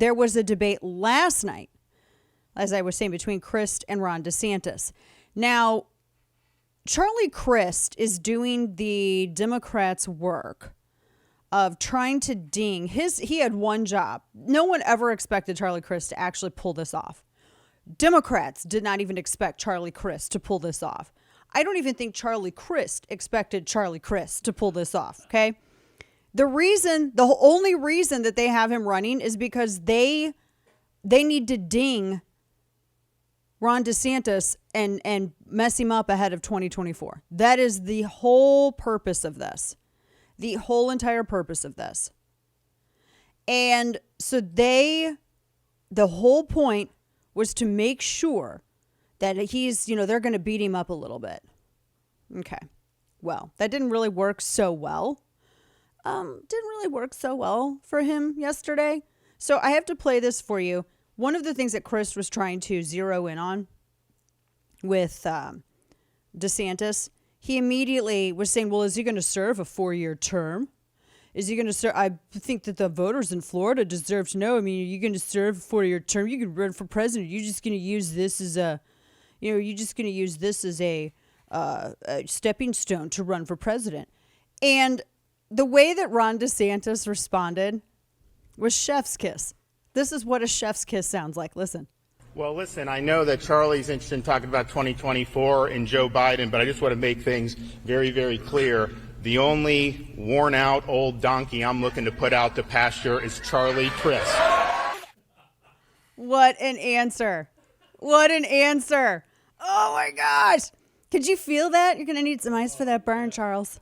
there was a debate last night, as I was saying, between Crist and Ron DeSantis. Now, Charlie Crist is doing the Democrats' work of trying to ding he had one job. No one ever expected Charlie Crist to actually pull this off. Democrats did not even expect Charlie Crist to pull this off. I don't even think Charlie Crist expected Charlie Crist to pull this off, okay? The only reason that they have him running is because they need to ding Ron DeSantis and mess him up ahead of 2024. That is the whole purpose of this. The whole entire purpose of this. And so the whole point was to make sure that they're going to beat him up a little bit. Okay. Well, that didn't really work so well. Didn't really work so well for him yesterday. So I have to play this for you. One of the things that Crist was trying to zero in on with DeSantis, he immediately was saying, well, is he going to serve a 4-year term? Is he going to serve? I think that the voters in Florida deserve to know. I mean, are you going to serve a 4-year term? You can run for president. You're just going to use this as a stepping stone to run for president. And the way that Ron DeSantis responded was chef's kiss. This is what a chef's kiss sounds like. Listen. Well, listen, I know that Charlie's interested in talking about 2024 and Joe Biden, but I just want to make things very, very clear. The only worn-out old donkey I'm looking to put out to pasture is Charlie Crist. What an answer. What an answer. Oh, my gosh. Could you feel that? You're going to need some ice for that burn, Charles.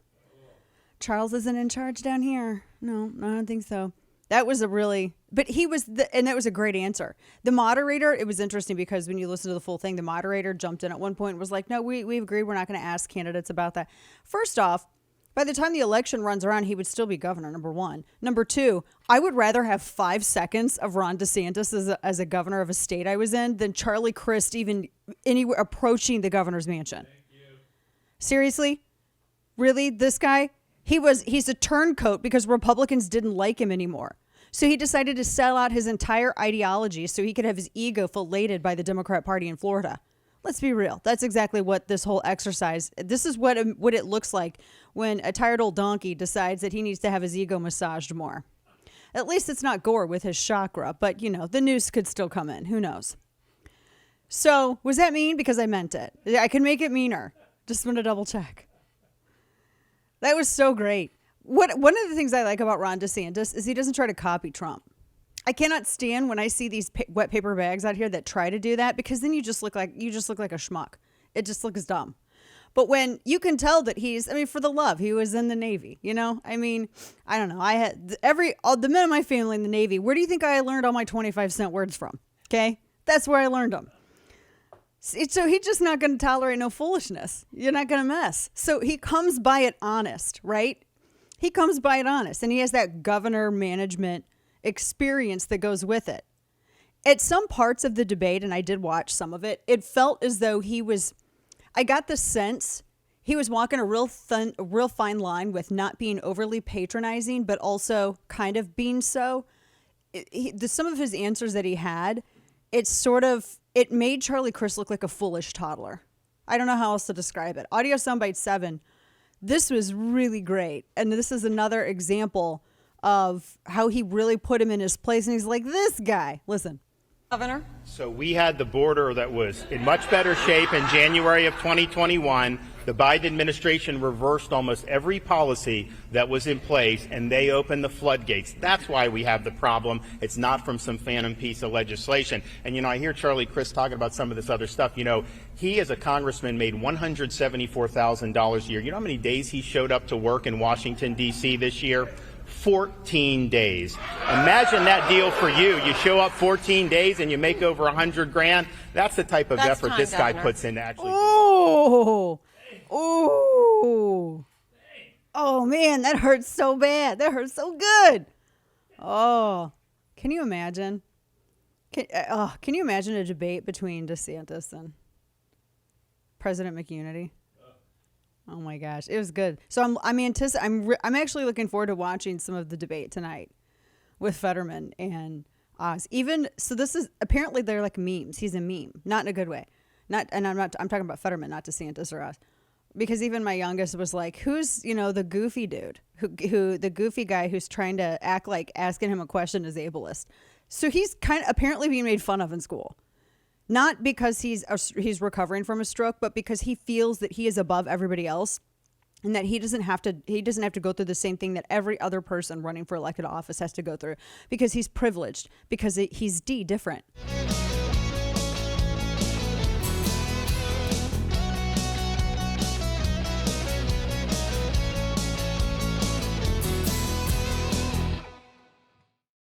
Charles isn't in charge down here. No, I don't think so. That was and that was a great answer. The moderator, it was interesting because when you listen to the full thing, the moderator jumped in at one point and was like, no, we agreed. We're not going to ask candidates about that. First off, by the time the election runs around, he would still be governor, number one. Number two, I would rather have 5 seconds of Ron DeSantis as a governor of a state I was in than Charlie Crist even anywhere approaching the governor's mansion. Seriously? Really? This guy? He's a turncoat because Republicans didn't like him anymore. So he decided to sell out his entire ideology so he could have his ego filleted by the Democrat Party in Florida. Let's be real. That's exactly what this whole exercise, this is what it looks like when a tired old donkey decides that he needs to have his ego massaged more. At least it's not Gore with his chakra, but the news could still come in. Who knows? So was that mean? Because I meant it. I can make it meaner. Just want to double check. That was so great. One of the things I like about Ron DeSantis is he doesn't try to copy Trump. I cannot stand when I see these wet paper bags out here that try to do that, because then you just look like a schmuck. It just looks dumb. But when you can tell that for the love, he was in the Navy, I don't know. I had the men of my family in the Navy. Where do you think I learned all my 25-cent words from? Okay. That's where I learned them. So he's just not going to tolerate no foolishness. You're not going to mess. So he comes by it honest, right? He comes by it honest, and he has that governor management experience that goes with it. At some parts of the debate, and I did watch some of it, it felt as though I got the sense he was walking a real fine line with not being overly patronizing, but also kind of being so. Some of his answers that he had, it made Charlie Crist look like a foolish toddler. I don't know how else to describe it. Audio Soundbite 7. This was really great. And this is another example of how he really put him in his place. And he's like, this guy. Listen. Governor? So we had the border that was in much better shape in January of 2021. The Biden administration reversed almost every policy that was in place, and they opened the floodgates. That's why we have the problem. It's not from some phantom piece of legislation. And, I hear Charlie Crist talking about some of this other stuff. He, as a congressman, made $174,000 a year. You know how many days he showed up to work in Washington, D.C. this year? 14 days. Imagine that deal for you. You show up 14 days and you make over $100,000. That's the type of effort this guy puts in to actually. Oh, man, that hurts so bad. That hurts so good. Oh, can you imagine? Can you imagine a debate between DeSantis and President McUnity? Oh my gosh, it was good. So I'm actually looking forward to watching some of the debate tonight with Fetterman, and Oz. Even so, this is apparently they're like memes. He's a meme, not in a good way. I'm talking about Fetterman, not DeSantis or Oz. Because even my youngest was like, who's, the goofy dude, who the goofy guy who's trying to act like asking him a question is ableist. So he's kind of apparently being made fun of in school. Not because he's recovering from a stroke, but because he feels that he is above everybody else and that he doesn't have to go through the same thing that every other person running for elected office has to go through because he's privileged, because he's different.